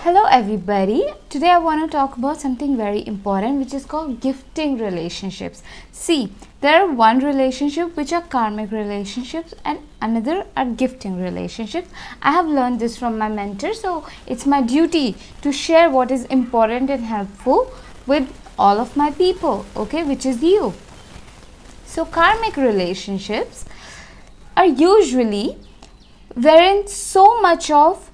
Hello everybody. Today I want to talk about something very important, which is called gifting relationships. See, there are one relationship which are karmic relationships and another are gifting relationships. I have learned this from my mentor, so it's my duty to share what is important and helpful with all of my people, okay, which is you. So karmic relationships are usually wherein so much of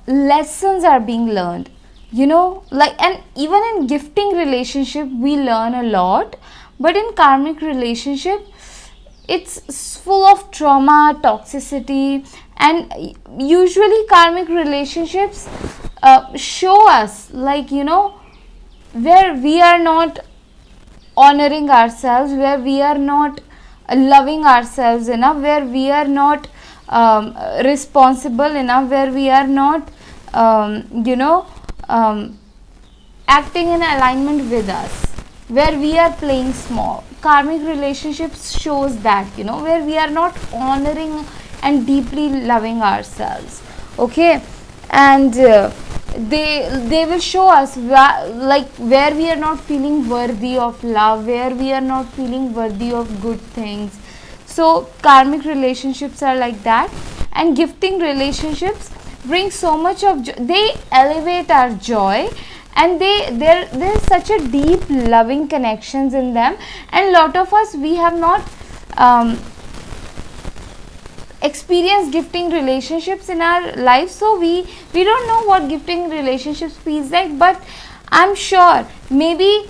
lessons are being learned, and even in gifting relationship we learn a lot, but in karmic relationship it's full of trauma, toxicity, and usually karmic relationships show us where we are not honoring ourselves, where we are not loving ourselves enough, where we are not responsible enough, where we are not acting in alignment with us, where we are playing small. Karmic relationships shows that, where we are not honoring and deeply loving ourselves, okay, and they will show us where we are not feeling worthy of love, where we are not feeling worthy of good things. So karmic relationships are like that, and gifting relationships bring so much of joy. They elevate our joy, and there's such a deep loving connections in them, and lot of us, we have not experienced gifting relationships in our life, so we don't know what gifting relationships feels like. But I'm sure maybe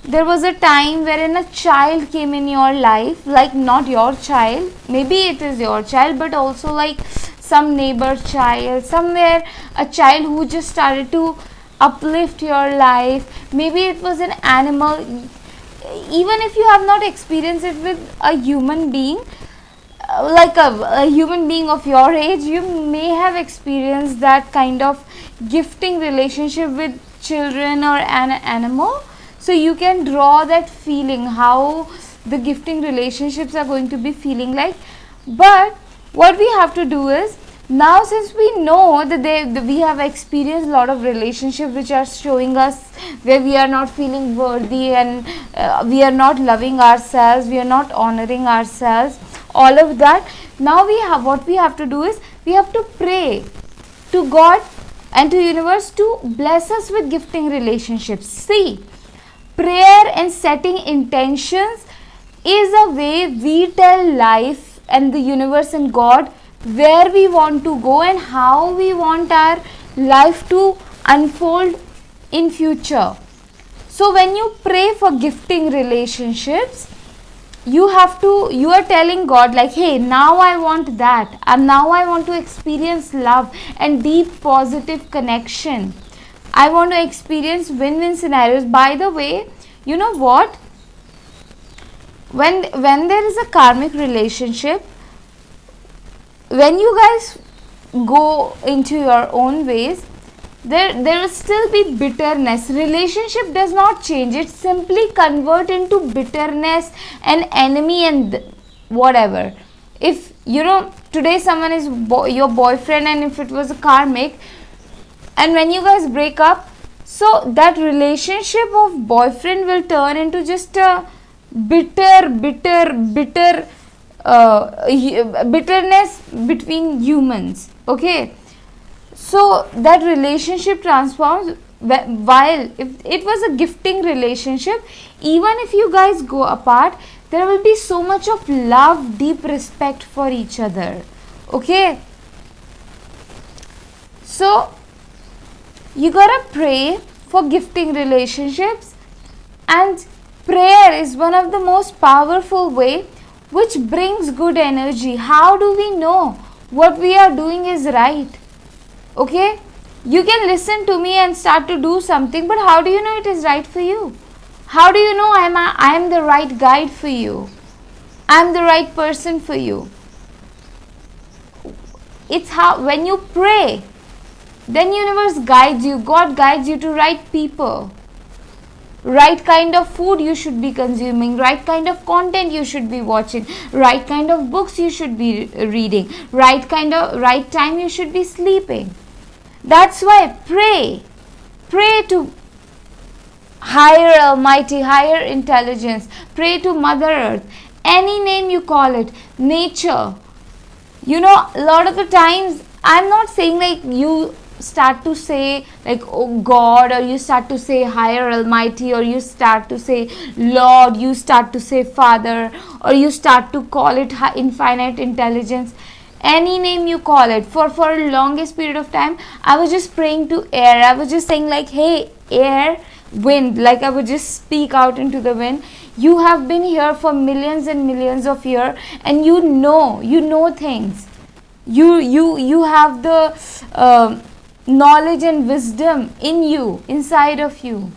there was a time wherein a child came in your life, like not your child, maybe it is your child, but also like some neighbor child, somewhere a child who just started to uplift your life. Maybe it was an animal. Even if you have not experienced it with a human being, like a human being of your age, you may have experienced that kind of gifting relationship with children or an animal. So you can draw that feeling, how the gifting relationships are going to be feeling like. But what we have to do is, now since we know that we have experienced a lot of relationships which are showing us where we are not feeling worthy, and we are not loving ourselves, we are not honoring ourselves, all of that. Now what we have to do is, we have to pray to God and to universe to bless us with gifting relationships. See, prayer and setting intentions is a way we tell life and the universe and God where we want to go and how we want our life to unfold in future. So when you pray for gifting relationships, you are telling God, like, hey, now I want that, and now I want to experience love and deep positive connection. I want to experience win-win scenarios. By the way, you know what? When there is a karmic relationship, when you guys go into your own ways, there will still be bitterness. Relationship does not change. It simply convert into bitterness and enemy and whatever. If today someone is your boyfriend, and if it was a karmic, and when you guys break up, so that relationship of boyfriend will turn into just a bitterness between humans, okay. So that relationship transforms. While if it was a gifting relationship, even if you guys go apart, there will be so much of love, deep respect for each other, okay. So you gotta pray for gifting relationships, and prayer is one of the most powerful way which brings good energy. How do we know what we are doing is right? Okay, you can listen to me and start to do something, but how do you know it is right for you? How do you know I am the right guide for you? I am the right person for you? It's how, when you pray, then universe guides you, God guides you to right people. Right kind of food you should be consuming, right kind of content you should be watching, right kind of books you should be reading, right time you should be sleeping. That's why pray to higher almighty, higher intelligence, pray to Mother Earth, any name you call it, nature. A lot of the times, I'm not saying like you start to say like, oh God, or you start to say higher almighty, or you start to say Lord, you start to say Father, or you start to call it infinite intelligence. Any name you call it, for longest period of time, I was just praying to air. I was just saying like, hey air, wind, like I would just speak out into the wind. You have been here for millions and millions of years, and you know things. You have the knowledge and wisdom in you, inside of you.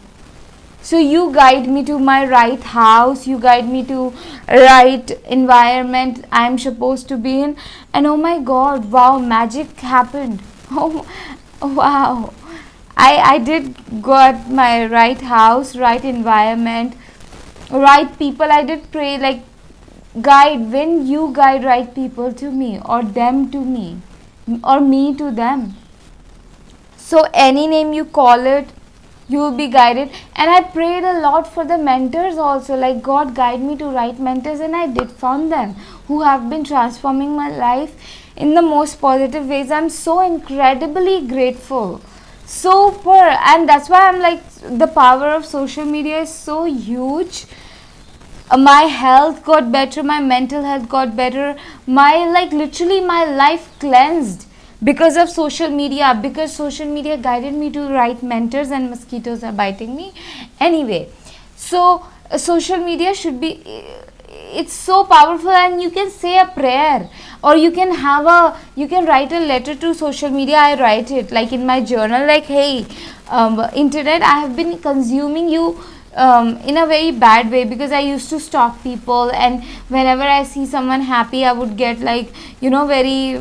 So you guide me to my right house, you guide me to right environment I am supposed to be in, and oh my God, wow, magic happened. Oh wow, I did got my right house, right environment, right people. I did pray like, guide, when you guide right people to me, or them to me, or me to them. So any name you call it, you will be guided. And I prayed a lot for the mentors also, like God guide me to right mentors, and I did found them who have been transforming my life in the most positive ways. I'm so incredibly grateful, super. And that's why I'm like, the power of social media is so huge. My health got better, my mental health got better, my like literally my life cleansed because of social media, because social media guided me to right mentors, and mosquitoes are biting me anyway. So social media should be, it's so powerful. And you can say a prayer, or you can write a letter to social media. I write it like in my journal, like, hey internet, I have been consuming you in a very bad way, because I used to stalk people, and whenever I see someone happy, I would get like, very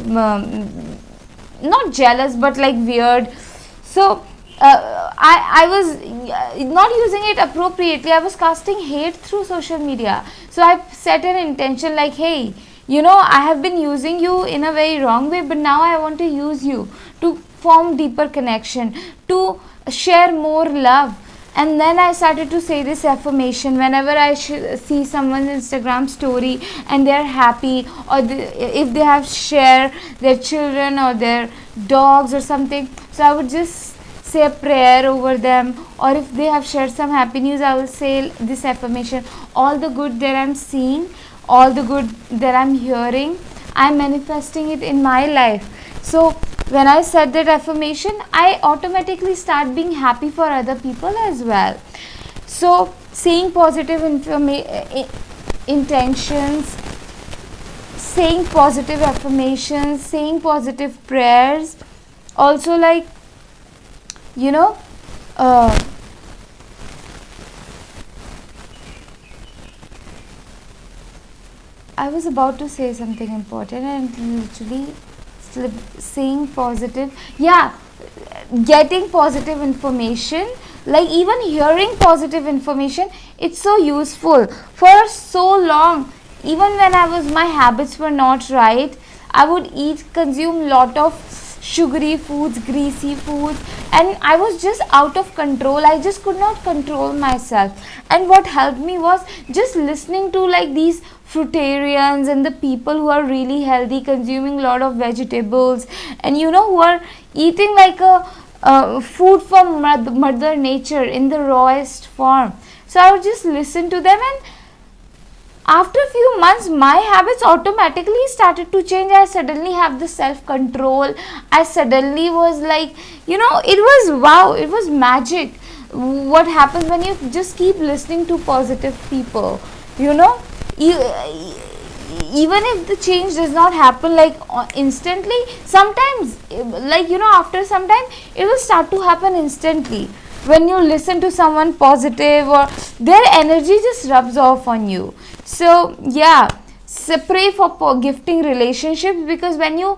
not jealous, but like weird. So I was not using it appropriately. I was casting hate through social media. So I set an intention like, hey, I have been using you in a very wrong way, but now I want to use you to form deeper connection, to share more love. And then I started to say this affirmation whenever I see someone's Instagram story and they're happy, or if they have shared their children or their dogs or something. So I would just say a prayer over them, or if they have shared some happy news, I will say this affirmation: all the good that I'm seeing, all the good that I'm hearing, I'm manifesting it in my life. So when I said that affirmation, I automatically start being happy for other people as well. So saying positive intentions, saying positive affirmations, saying positive prayers, also like, I was about to say something important and literally saying positive, getting positive information, like even hearing positive information, it's so useful. For so long, even when my habits were not right, I would consume lot of sugary foods, greasy foods, and I was just out of control. I just could not control myself. And what helped me was just listening to like these fruitarians and the people who are really healthy, consuming a lot of vegetables, and who are eating like a food from mother nature in the rawest form. So I would just listen to them, and after a few months my habits automatically started to change. I suddenly have the self control. I suddenly was like, it was wow, it was magic what happens when you just keep listening to positive people. Even if the change does not happen like instantly, sometimes like after some time it will start to happen instantly when you listen to someone positive, or their energy just rubs off on you. So pray for gifting relationships, because when you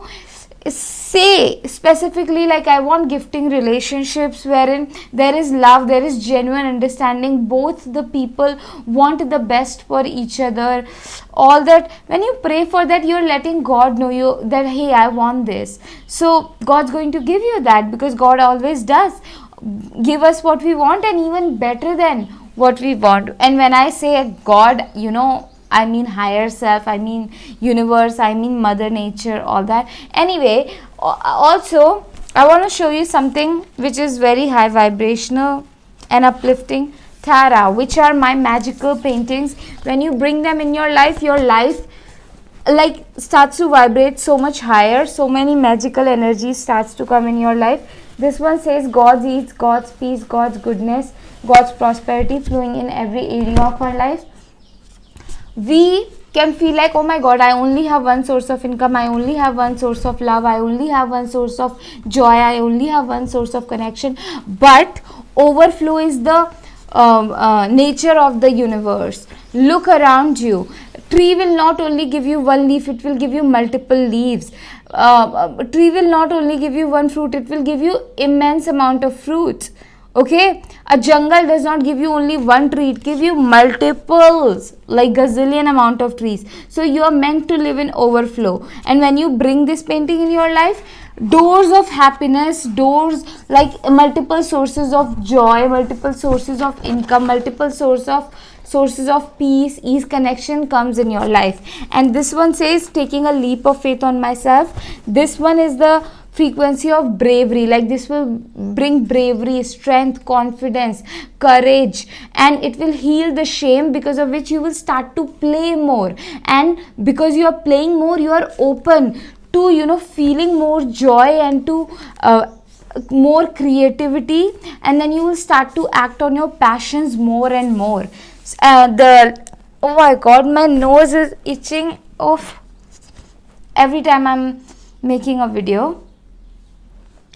say specifically, like, I want gifting relationships wherein there is love, there is genuine understanding, both the people want the best for each other. All that, when you pray for that, you're letting God know you that, hey, I want this. So God's going to give you that, because God always does give us what we want, and even better than what we want. And when I say God, I mean higher self, I mean universe, I mean mother nature, all that. Anyway, also I want to show you something which is very high vibrational and uplifting. Tara, which are my magical paintings. When you bring them in your life like starts to vibrate so much higher. So many magical energies starts to come in your life. This one says God's ease, God's peace, God's goodness, God's prosperity flowing in every area of our life. We can feel like, oh my God, I only have one source of income, I only have one source of love, I only have one source of joy, I only have one source of connection. But overflow is the nature of the universe. Look around you. Tree will not only give you one leaf, it will give you multiple leaves. Tree will not only give you one fruit, it will give you immense amount of fruits. Okay, a jungle does not give you only one tree, it gives you multiples, like gazillion amount of trees. So you are meant to live in overflow. And when you bring this painting in your life, doors of happiness, doors like multiple sources of joy, multiple sources of income, multiple sources of peace, ease, connection comes in your life. And this one says taking a leap of faith on myself. This one is the frequency of bravery, like this will bring bravery, strength, confidence, courage, and it will heal the shame, because of which you will start to play more. And because you are playing more, you are open to feeling more joy and to more creativity, and then you will start to act on your passions more and more. Oh my God, my nose is itching off every time I'm making a video.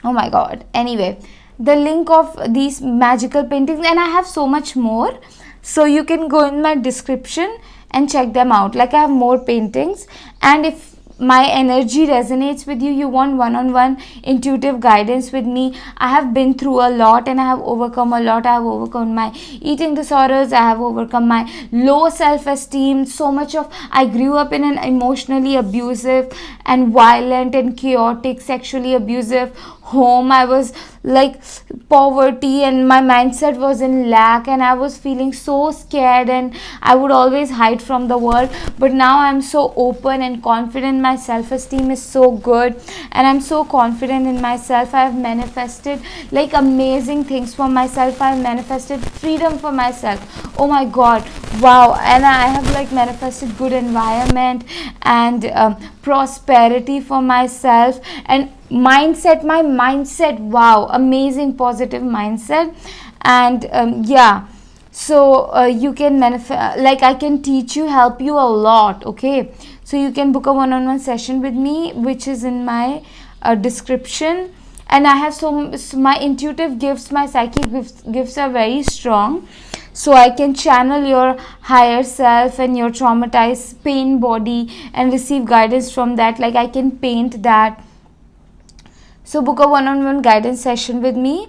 Oh my God. Anyway, the link of these magical paintings, and I have so much more, so you can go in my description and check them out. Like, I have more paintings, and if my energy resonates with you, you want one-on-one intuitive guidance with me. I have been through a lot and I have overcome a lot. I have overcome my eating disorders, I have overcome my low self-esteem, so much of, I grew up in an emotionally abusive and violent and chaotic, sexually abusive home. I was like poverty, and my mindset was in lack, and I was feeling so scared, and I would always hide from the world. But now I'm so open and confident. My self-esteem is so good, and I'm so confident in myself. I have manifested like amazing things for myself. I have manifested freedom for myself. Oh my God, wow. And I have like manifested good environment and prosperity for myself, and mindset, my mindset, wow, amazing positive mindset. And yeah, so you can manifest, like I can teach you, help you a lot. Okay, so you can book a one-on-one session with me, which is in my description. And I have so my intuitive gifts, my psychic gifts are very strong, so I can channel your higher self and your traumatized pain body and receive guidance from that. Like, I can paint that. So book a one-on-one guidance session with me.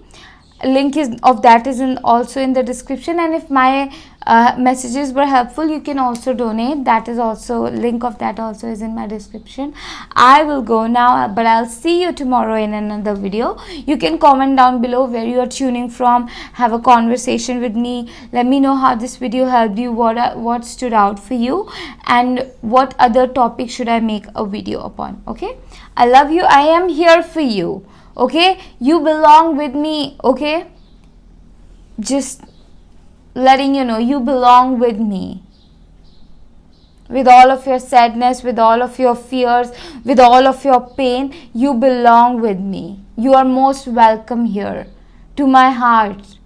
Link of that is also in the description. And if my messages were helpful, you can also donate. That is also, link of that also is in my description. I will go now, but I'll see you tomorrow in another video. You can comment down below where you are tuning from. Have a conversation with me. Let me know how this video helped you, what stood out for you, and what other topic should I make a video upon. Okay, I love you. I am here for you. Okay, you belong with me. Okay, just letting you know, you belong with me. With all of your sadness, with all of your fears, with all of your pain, you belong with me. You are most welcome here, to my heart.